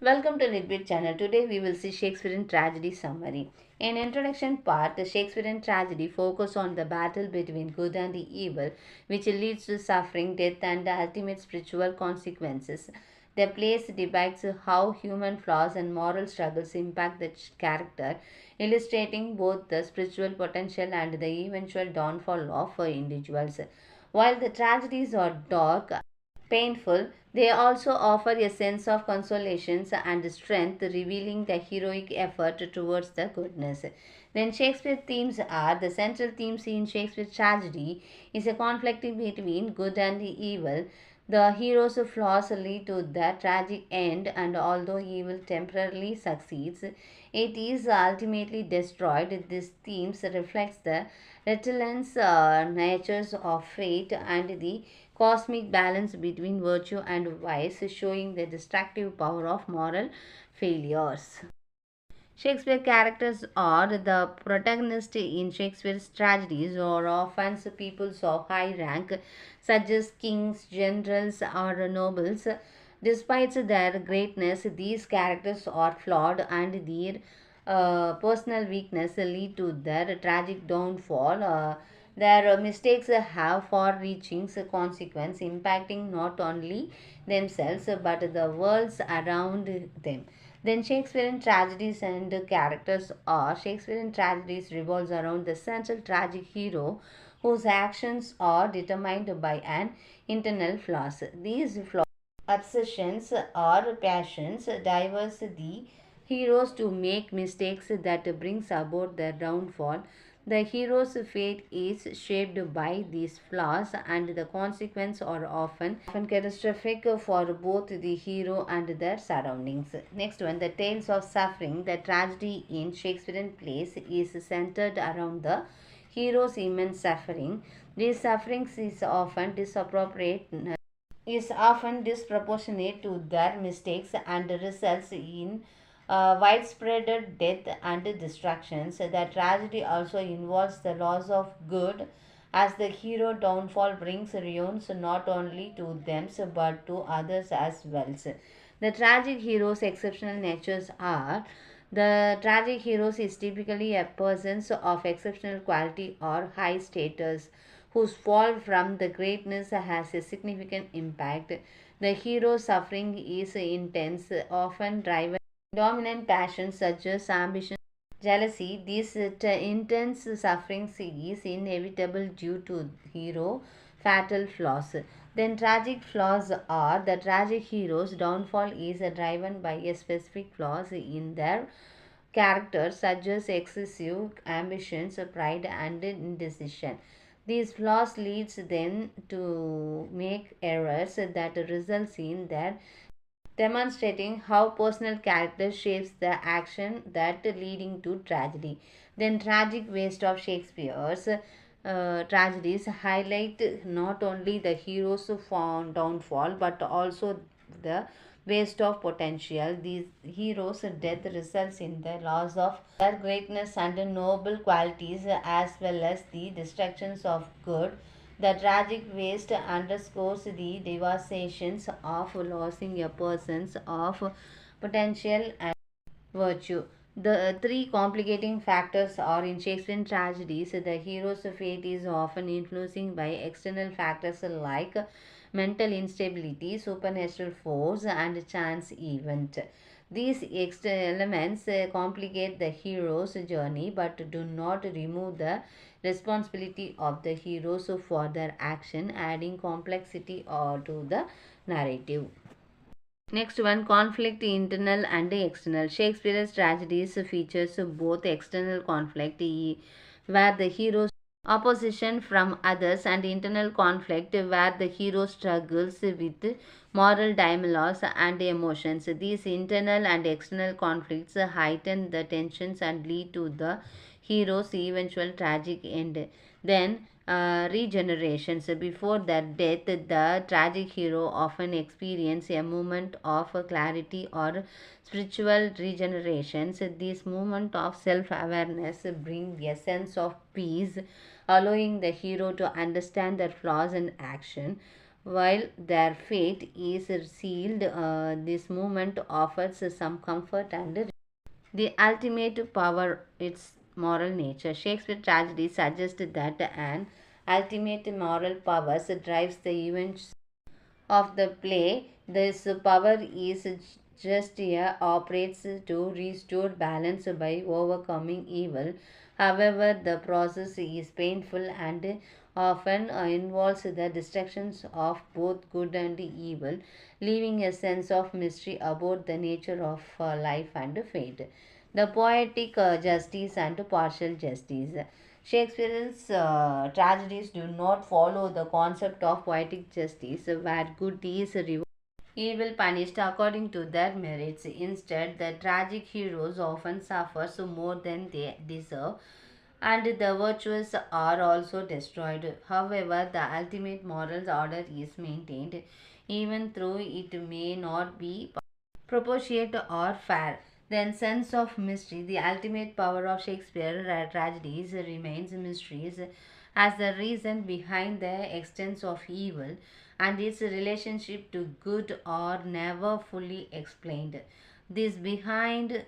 Welcome to Litbit channel. Today we will see Shakespearean tragedy summary. In introduction part, the Shakespearean tragedy focus on the battle between good and the evil, which leads to suffering, death, and the ultimate spiritual consequences. The plays depicts how human flaws and moral struggles impact the character, illustrating both the spiritual potential and the eventual downfall of individuals. While the tragedies are dark, painful, they also offer a sense of consolation and strength, revealing the heroic effort towards the goodness. Then Shakespeare themes are the central themes in Shakespeare's tragedy is a conflict between good and evil. The hero's flaws lead to the tragic end, and although evil temporarily succeeds, it is ultimately destroyed. These themes reflects the relentless natures of fate and the cosmic balance between virtue and vice, showing the destructive power of moral failures. Shakespeare characters are the protagonists in Shakespeare's tragedies are often people of high rank, such as kings, generals, or nobles. Despite their greatness, these characters are flawed and their personal weakness lead to their tragic downfall. Their mistakes have far-reaching consequences, impacting not only themselves but the worlds around them. Then Shakespearean tragedies and characters are Shakespearean tragedies revolves around the central tragic hero whose actions are determined by an internal flaws. These flaws, obsessions or passions diverse the heroes to make mistakes that brings about their downfall. The hero's fate is shaped by these flaws, and the consequences are often catastrophic for both the hero and their surroundings. Next one, the tales of suffering. The tragedy in Shakespearean plays is centered around the hero's immense suffering. These sufferings is often disproportionate to their mistakes and results in widespread death and destructions. The tragedy also involves the loss of good, as the hero downfall brings ruins not only to them but to others as well. The tragic hero's exceptional natures are the tragic heroes is typically a person of exceptional quality or high status whose fall from the greatness has a significant impact. The hero's suffering is intense, often driven dominant passions such as ambition, jealousy. This intense suffering is inevitable due to hero fatal flaws. Then tragic flaws are the tragic hero's downfall is driven by a specific flaws in their character such as excessive ambitions, pride, and indecision. These flaws leads them to make errors that results in their demonstrating how personal character shapes the action that leading to tragedy. Then tragic waste of Shakespeare's tragedies highlight not only the hero's downfall but also the waste of potential. These heroes' death results in the loss of their greatness and noble qualities as well as the destructions of good. The tragic waste underscores the devastations of losing a person's of potential and virtue. The three complicating factors are in Shakespearean tragedies. The hero's fate is often influenced by external factors like mental instability, supernatural force, and chance event. These external elements complicate the hero's journey but do not remove the responsibility of the heroes for their action, adding complexity to the narrative. Next one, conflict internal and external. Shakespeare's tragedies features both external conflict where the hero's opposition from others and internal conflict where the hero struggles with moral dilemmas and emotions. These internal and external conflicts heighten the tensions and lead to the hero's eventual tragic end. Then regeneration. So before their death, the tragic hero often experiences a moment of clarity or spiritual regeneration. So this moment of self-awareness brings a sense of peace, allowing the hero to understand their flaws and action. While their fate is sealed, this movement offers some comfort and the ultimate power, its moral nature. Shakespeare's tragedy suggests that an ultimate moral power drives the events of the play. This power is just operates to restore balance by overcoming evil. However, the process is painful and often involves the destructions of both good and evil, leaving a sense of mystery about the nature of life and fate. The poetic justice and partial justice. Shakespeare's tragedies do not follow the concept of poetic justice, where good is rewarded, evil punished according to their merits. Instead, the tragic heroes often suffer so more than they deserve, and the virtuous are also destroyed. However, the ultimate moral order is maintained, even though it may not be proportionate or fair. Then sense of mystery, the ultimate power of Shakespeare tragedies remains mysteries as the reason behind the extent of evil and its relationship to good are never fully explained. This behind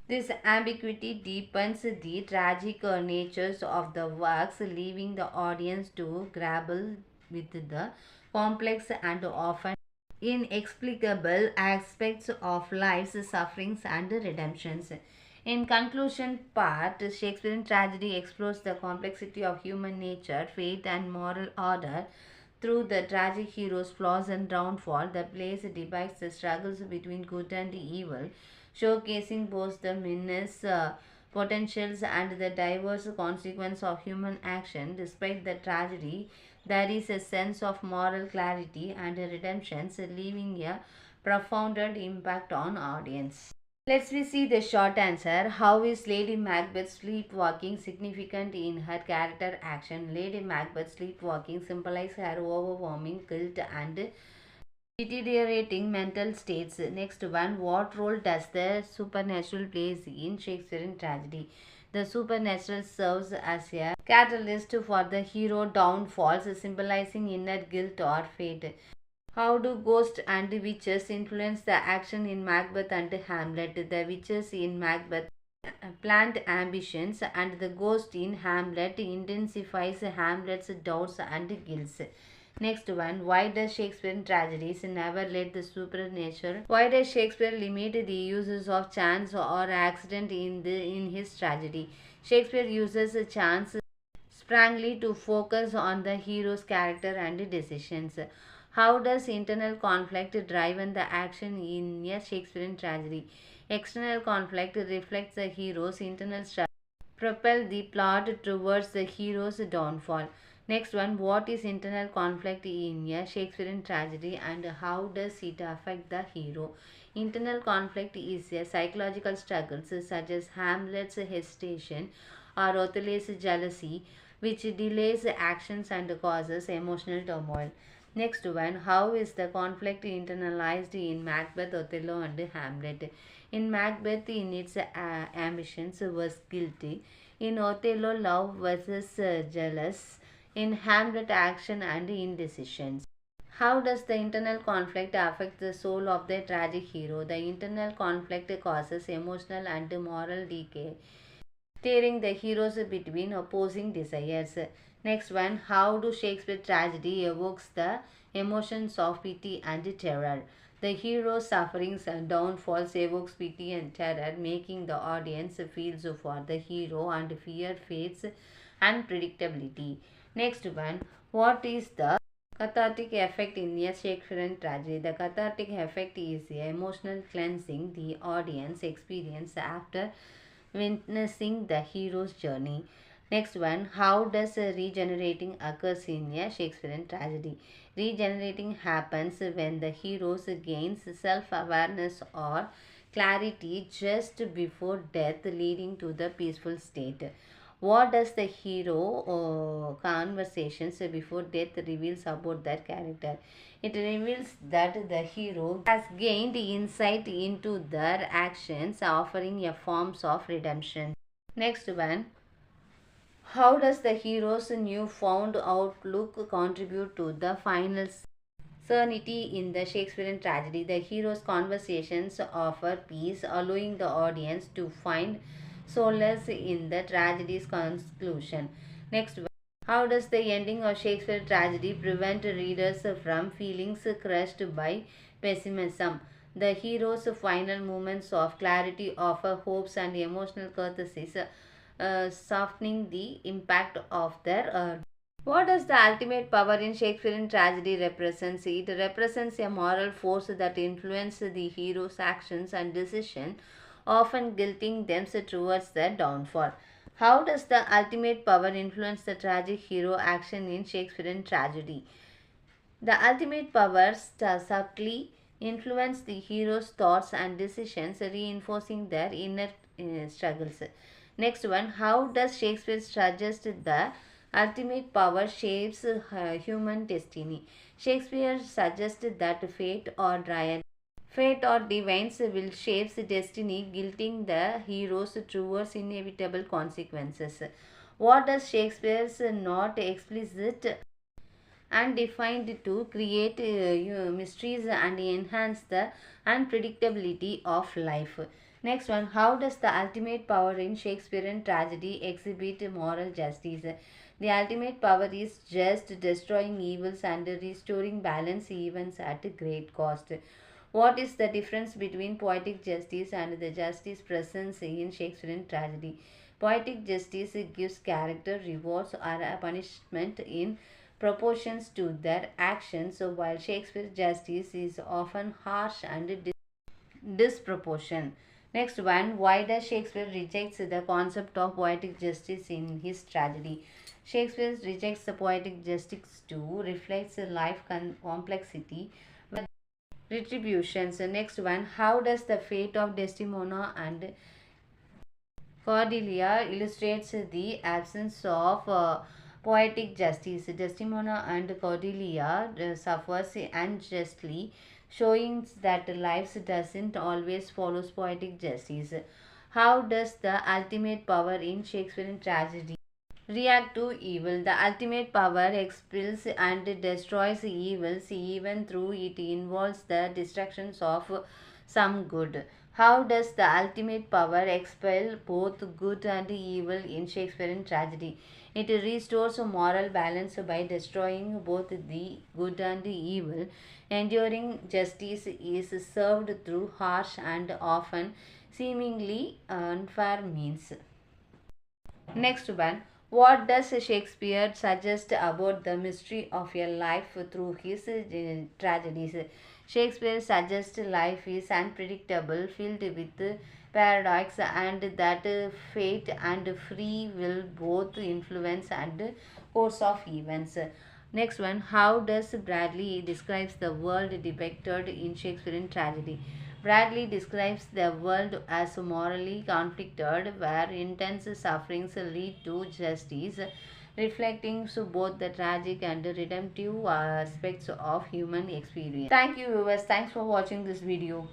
this ambiguity deepens the tragic natures of the works, leaving the audience to grapple with the complex and often inexplicable aspects of life's sufferings and redemptions. In conclusion part, Shakespearean tragedy explores the complexity of human nature, fate, and moral order. Through the tragic hero's flaws and downfall, the play depicts the struggles between good and evil, showcasing both the menace potentials and the diverse consequences of human action. Despite the tragedy, there is a sense of moral clarity and redemption, leaving a profound impact on audience. Let's we see the short answer. How is Lady Macbeth's sleepwalking significant in her character action? Lady Macbeth's sleepwalking symbolizes her overwhelming guilt and deteriorating mental states. Next one, what role does the supernatural plays in Shakespearean tragedy? The supernatural serves as a catalyst for the hero downfalls, symbolizing inner guilt or fate. How do ghosts and witches influence the action in Macbeth and Hamlet? The witches in Macbeth plant ambitions, and the ghost in Hamlet intensifies Hamlet's doubts and guilt. Next one, why does Shakespearean tragedies never let the supernatural? Why does Shakespeare limit the uses of chance or accident in his tragedy? Shakespeare uses chance sprangly to focus on the hero's character and decisions. How does internal conflict drive the action in a Shakespearean tragedy? External conflict reflects the hero's internal struggle, propel the plot towards the hero's downfall. Next one, what is internal conflict in a Shakespearean tragedy and how does it affect the hero? Internal conflict is a psychological struggle such as Hamlet's hesitation or Othello's jealousy, which delays actions and causes emotional turmoil. Next one, how is the conflict internalized in Macbeth, Othello, and Hamlet? In Macbeth, in its ambitions was guilty. In Othello, love versus jealous. In Hamlet, action and indecisions. How does the internal conflict affect the soul of the tragic hero? The internal conflict causes emotional and moral decay, tearing the heroes between opposing desires. Next one, how do Shakespeare tragedy evokes the emotions of pity and terror? The hero's sufferings and downfalls evokes pity and terror, making the audience feel so for the hero and fear fates unpredictability. Next one, what is the cathartic effect in a Shakespearean tragedy? The cathartic effect is the emotional cleansing the audience experience after witnessing the hero's journey. Next one, how does regenerating occurs in a Shakespearean tragedy? Regenerating happens when the hero gains self-awareness or clarity just before death, leading to the peaceful state. What does the hero conversations before death reveals about their character? It reveals that the hero has gained insight into their actions, offering a forms of redemption. Next one, how does the hero's newfound outlook contribute to the final? serenity in the Shakespearean tragedy. The hero's conversations offer peace, allowing the audience to find solace in the tragedy's conclusion. Next, how does the ending of Shakespeare's tragedy prevent readers from feeling crushed by pessimism? The hero's final moments of clarity offer hopes and emotional catharsis, softening the impact of their what does the ultimate power in Shakespearean tragedy represents? It represents a moral force that influences the hero's actions and decisions, often guilting them towards their downfall. How does the ultimate power influence the tragic hero action in Shakespearean tragedy? The ultimate powers subtly influence the hero's thoughts and decisions, reinforcing their inner struggles. Next one, how does Shakespeare suggest the ultimate power shapes human destiny? Shakespeare suggests that fate or divines will shape destiny, guilting the heroes towards inevitable consequences. What does Shakespeare's not explicit and defined to create mysteries and enhance the unpredictability of life. Next one, how does the ultimate power in Shakespearean tragedy exhibit moral justice? The ultimate power is just destroying evils and restoring balance even at great cost. What is the difference between poetic justice and the justice present in Shakespearean tragedy? Poetic justice gives character rewards or a punishment in proportions to their actions, while Shakespeare's justice is often harsh and disproportionate. Next one, why does Shakespeare rejects the concept of poetic justice in his tragedy? Shakespeare rejects the poetic justice to reflects life complexity retributions. Next one, how does the fate of Desdemona and Cordelia illustrates the absence of poetic justice? Desdemona and Cordelia suffers unjustly, showing that life doesn't always follow poetic justice. How does the ultimate power in Shakespearean tragedy react to evil? The ultimate power expels and destroys evils even though it involves the destructions of some good. How does the ultimate power expel both good and evil in Shakespearean tragedy? It restores moral balance by destroying both the good and evil. Enduring justice is served through harsh and often seemingly unfair means. Next one, what does Shakespeare suggest about the mystery of a life through his tragedies? Shakespeare suggests life is unpredictable, filled with paradox, and that fate and free will both influence and course of events. Next one, how does Bradley describes the world depicted in Shakespearean tragedy? Bradley describes the world as morally conflicted, where intense sufferings lead to justice, reflecting both the tragic and redemptive aspects of human experience. Thank you, viewers. Thanks for watching this video.